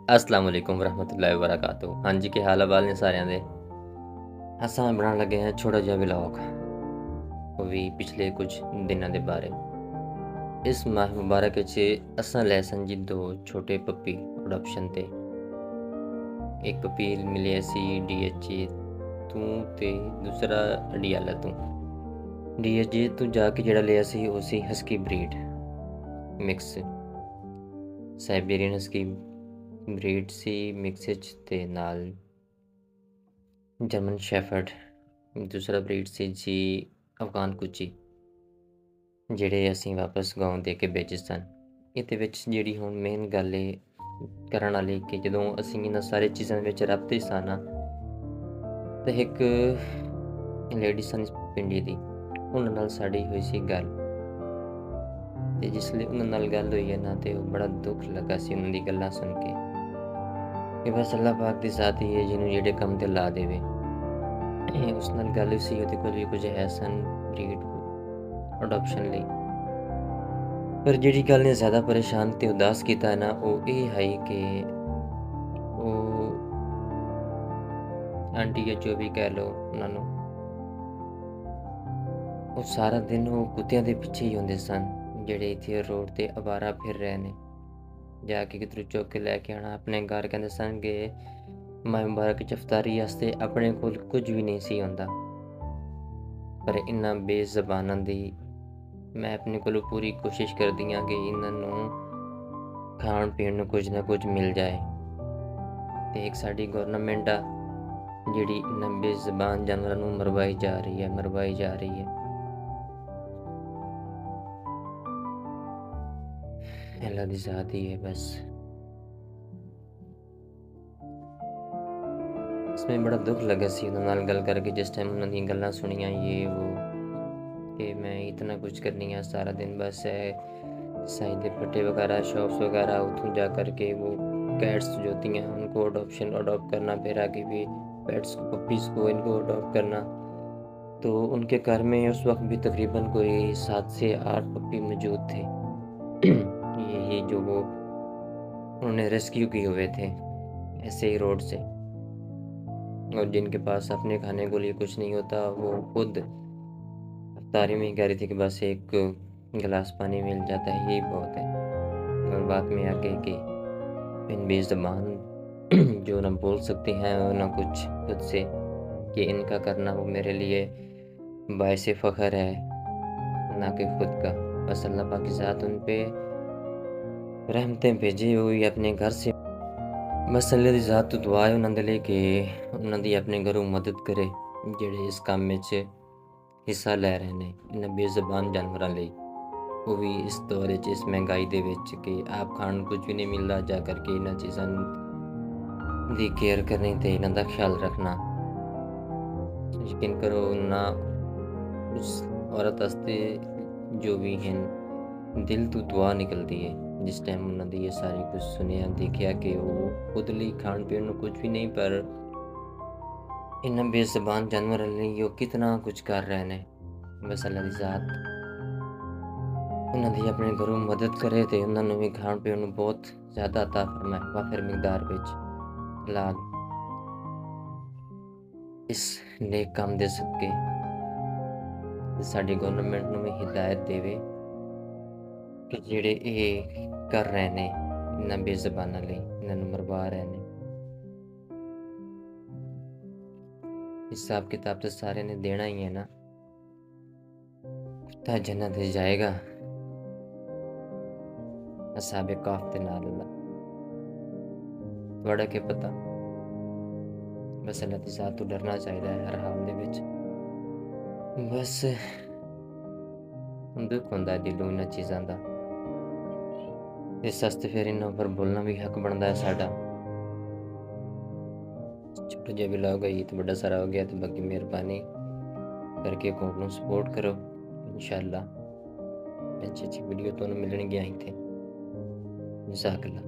अस्सलाम वालेकुम रहमतुल्लाहि व बरकातुहू। हाँ जी, ਕੀ ਹਾਲ ਵਾਲ ਨੇ ਸਾਰਿਆਂ ਦੇ। ਅਸਾਂ ਬਣਾਉਣ ਲੱਗੇ ਹਾਂ ਛੋਟਾ ਜਿਹਾ ਵਲੌਗ, ਉਹ ਵੀ ਪਿਛਲੇ ਕੁਝ ਦਿਨਾਂ ਦੇ ਬਾਰੇ। ਇਸ ਮਾਹ ਮੁਬਾਰਕ ਵਿੱਚ ਅਸਾਂ ਲੈ ਸਨ ਜੀ 2 ਛੋਟੇ ਪੱਪੀ ਅਡੋਪਸ਼ਨ ਤੇ। ਇੱਕ ਪੱਪੀ ਮਿਲਿਆ ਸੀ ਡੀਐਚਏ ਤੋਂ ਤੇ ਦੂਸਰਾ ਅਡਿਆਲਾ ਤੋਂ। ਡੀਐਚਏ ਤੋਂ ਜਾ ਕੇ ਜਿਹੜਾ ਲਿਆ ਸੀ ਉਹ ਸੀ husky breed mix, Siberian husky breed ਸੀ ਮਿਕਸ 'ਚ ਤੇ ਨਾਲ ਜਰਮਨ ਸ਼ੈਫਰਡ। ਦੂਸਰਾ ਬਰੀਡ ਸੀ ਜੀ ਅਫਗਾਨ ਕੁਚੀ, ਜਿਹੜੇ ਅਸੀਂ ਵਾਪਸ ਗਾਉਂ ਦੇ ਕੇ ਵੇਚੇ ਸਨ। ਇਹਦੇ ਵਿੱਚ ਜਿਹੜੀ ਹੁਣ ਮੇਨ ਗੱਲ ਇਹ ਕਰਨ ਵਾਲੀ ਕਿ ਜਦੋਂ ਅਸੀਂ ਇਹਨਾਂ ਸਾਰੇ ਚੀਜ਼ਾਂ ਵਿੱਚ ਰੱਬਤੇ ਸਾਂ ਨਾ, ਤਾਂ ਇੱਕ ਲੇਡੀ ਸਨ ਪਿੰਡੀ ਦੀ, ਉਹਨਾਂ ਨਾਲ ਸਾਡੀ ਹੋਈ ਸੀ ਗੱਲ। ਤੇ ਜਿਸ ਲਈ ਉਹਨਾਂ ਨਾਲ ਗੱਲ ਹੋਈ ਹੈ ਨਾ, ਤੇ ਉਹ ਬੜਾ ਦੁੱਖ ਲੱਗਾ ਸੀ ਉਹਨਾਂ ਦੀ ਗੱਲਾਂ ਸੁਣ ਕੇ ਕਿ ਬਸ ਅੱਲਾ ਪਾਕ ਦੀ ਜ਼ਾਤ ਹੀ ਹੈ ਜਿਹਨੂੰ ਜਿਹੜੇ ਕੰਮ ਤੇ ਲਾ ਦੇਵੇ। ਉਸ ਨਾਲ ਗੱਲ ਸੀ, ਉਹਦੇ ਕੋਲ ਵੀ ਕੁਝ ਹੈ ਸਨ ਬਰੀਡ ਅਡੋਪਸ਼ਨ ਲਈ। ਪਰ ਜਿਹੜੀ ਗੱਲ ਨੇ ਜ਼ਿਆਦਾ ਪਰੇਸ਼ਾਨ ਤੇ ਉਦਾਸ ਕੀਤਾ ਨਾ, ਉਹ ਇਹ ਹੈ ਕਿ ਉਹ ਆਂਟੀ ਜਾਂ ਜੋ ਵੀ ਕਹਿ ਲਓ ਉਹਨਾਂ ਨੂੰ, ਉਹ ਸਾਰਾ ਦਿਨ ਉਹ ਕੁੱਤਿਆਂ ਦੇ ਪਿੱਛੇ ਹੀ ਹੁੰਦੇ ਸਨ, ਜਿਹੜੇ ਇੱਥੇ ਰੋਡ ਤੇ ਅਵਾਰਾ ਫਿਰ ਰਹੇ ਨੇ। ਜਾ ਕੇ ਕਿਧਰੋਂ ਚੁੱਕ ਕੇ ਲੈ ਕੇ ਆਉਣਾ ਆਪਣੇ ਘਰ। ਕਹਿੰਦੇ ਸਨ ਕਿ ਮਾਹ ਮੁਬਾਰਕ 'ਚ ਇਫਤਾਰੀ ਵਾਸਤੇ ਆਪਣੇ ਕੋਲ ਕੁਝ ਵੀ ਨਹੀਂ ਸੀ ਹੁੰਦਾ, ਪਰ ਇਹਨਾਂ ਬੇਜ਼ਬਾਨਾਂ ਦੀ ਮੈਂ ਆਪਣੇ ਕੋਲੋਂ ਪੂਰੀ ਕੋਸ਼ਿਸ਼ ਕਰਦੀ ਹਾਂ ਕਿ ਇਹਨਾਂ ਨੂੰ ਖਾਣ ਪੀਣ ਨੂੰ ਕੁਝ ਨਾ ਕੁਝ ਮਿਲ ਜਾਏ। ਤੇ ਇੱਕ ਸਾਡੀ ਗਵਰਨਮੈਂਟ ਆ ਜਿਹੜੀ ਇਹਨਾਂ ਬੇਜ਼ਬਾਨ ਜਾਨਵਰਾਂ ਨੂੰ ਮਰਵਾਈ ਜਾ ਰਹੀ ਹੈ। ਅੱਲਾ ਦੀ ਜ਼ਾਤ ਹੀ ਹੈ ਬਸ। इसमें बड़ा दुख लगा सी उन्होंने नाल गल करके, जिस टाइम उन्होंने दी गल्लां सुनियां ये वो कि मैं इतना कुछ करनी है सारा दिन बस है साई दे पट्टे वगैरह शॉप्स वगैरह उतों जा करके वो कैट्स जो होती हैं उनको अडॉप्ट करना, फिर आगे भी पेट्स को पपीज़ को इनको अडॉप्ट करना। तो उनके घर में उस वक्त भी तकरीबन कोई 7 से 8 पप्पी मौजूद थे। यही जो वो उन्होंने रेस्क्यू किए हुए थे ऐसे ही रोड से, और जिनके पास अपने खाने को लिए कुछ नहीं होता, वो खुद अफ्तारी में ही कह रही थी कि बस एक गिलास पानी मिल जाता है यही बहुत है। और बात में आगे कि इन बेज़बान जो ना बोल सकती हैं और ना कुछ खुद से, कि इनका करना वो मेरे लिए बायसे फ़ख्र है ना कि खुद का। बस अल्लाह पाक की ज़ात उन पे रहमतें भेजे हुई अपने घर से। बस अल्लाह ਦੀ ਜ਼ਾਤ ਤੋਂ ਦੁਆ ਹੈ ਉਹਨਾਂ ਦੇ ਲਈ ਕਿ ਉਹਨਾਂ ਦੀ ਆਪਣੇ ਘਰੋਂ ਮਦਦ ਕਰੇ ਜਿਹੜੇ ਇਸ ਕੰਮ ਵਿੱਚ ਹਿੱਸਾ ਲੈ ਰਹੇ ਨੇ ਇਹਨਾਂ ਬੇਜ਼ਬਾਨ ਜਾਨਵਰਾਂ ਲਈ। ਉਹ ਵੀ ਇਸ ਦੌਰ ਵਿੱਚ, ਇਸ ਮਹਿੰਗਾਈ ਦੇ ਵਿੱਚ ਕਿ ਆਪ ਖਾਣ ਨੂੰ ਕੁਝ ਵੀ ਨਹੀਂ ਮਿਲਦਾ, ਜਾ ਕਰਕੇ ਇਹਨਾਂ ਚੀਜ਼ਾਂ ਦੀ ਕੇਅਰ ਕਰਨੀ ਤੇ ਇਹਨਾਂ ਦਾ ਖਿਆਲ ਰੱਖਣਾ। ਯਕੀਨ ਕਰੋ ਨਾ ਉਸ ਔਰਤ ਵਾਸਤੇ ਜੋ ਵੀ ਹਨ ਦਿਲ ਤੋਂ ਦੁਆ ਨਿਕਲਦੀ ਹੈ जिस टाइम उन्होंने ये सारी कुछ सुनिया देखा कि वो खुद लिए खाण पीण ਨੂੰ कुछ भी नहीं, पर इन्हां बेज़बान जानवरां ਲਈ ਉਹ कितना कुछ कर रहे ਨੇ। बस अल्लाह ਦੀ ਜ਼ਾਤ ਉਹਨਾਂ ਦੀ ਆਪਣੇ ਘਰੋਂ ਮਦਦ ਕਰੇ ਤੇ ਉਹਨਾਂ ਨੂੰ ਵੀ ਖਾਣ ਪੀਣ ਨੂੰ ਬਹੁਤ ਜ਼ਿਆਦਾ عطا ਫਰਮਾਏ ਵਾਫਰ ਮਿਕਦਾਰ ਵਿੱਚ। ਅੱਲਾਹ ਇਸ ਨੇਕ ਕੰਮ ਦੇ ਸਦਕੇ ਸਾਡੀ ਗਵਰਨਮੈਂਟ ਨੂੰ ਵੀ ਹਿਦਾਇਤ ਦੇਵੇ ਕਿ ਜਿਹੜੇ ਇਹ ਕਰ ਰਹੇ ਨੇ ਇਹਨਾਂ ਬੇਜ਼ਬਾਨਾਂ ਲਈ, ਇਹਨਾਂ ਨੂੰ ਮਰਵਾ ਰਹੇ ਨੇ। ਹਿਸਾਬ ਕਿਤਾਬ ਤਾਂ ਸਾਰਿਆਂ ਨੇ ਦੇਣਾ ਹੀ ਹੈ ਨਾ, ਤਾਂ ਜन्नत ਵਿੱਚ ਜਾਏਗਾ ਅਸਾਬੇ ਕਾਫ ਦੇ ਨਾਲ। ਅੱਲਾ ਤੁਹਾਡਾ ਕੀ ਪਤਾ, ਬਸ ਅੱਲਾ ਦੀ ਜ਼ਾਤ ਤੋਂ ਡਰਨਾ ਚਾਹੀਦਾ ਹੈ ਹਰ ਹਾਲ ਦੇ ਵਿੱਚ। ਬਸ ਦੁੱਖ ਹੁੰਦਾ ਦਿਲੋਂ ਇਹਨਾਂ ਚੀਜ਼ਾਂ ਦਾ, ਇਸ ਵਾਸਤੇ ਫਿਰ ਇਹਨਾਂ ਉੱਪਰ ਬੋਲਣਾ ਵੀ ਹੱਕ ਬਣਦਾ ਹੈ ਸਾਡਾ। ਛੋਟਾ ਜਿਹਾ ਵਲੌਗ ਹੈ, ਤਾਂ ਵੱਡਾ ਸਾਰਾ ਹੋ ਗਿਆ। ਤੇ ਬਾਕੀ ਮਿਹਰਬਾਨੀ ਕਰਕੇ ਅਕਾਊਂਟ ਨੂੰ ਸਪੋਰਟ ਕਰੋ। इंशाअल्लाह अच्छी वीडियो ਤੁਹਾਨੂੰ ਮਿਲਣਗੀਆਂ ਇੱਥੇ। ਜਜ਼ਾਕ ਅੱਲਾ।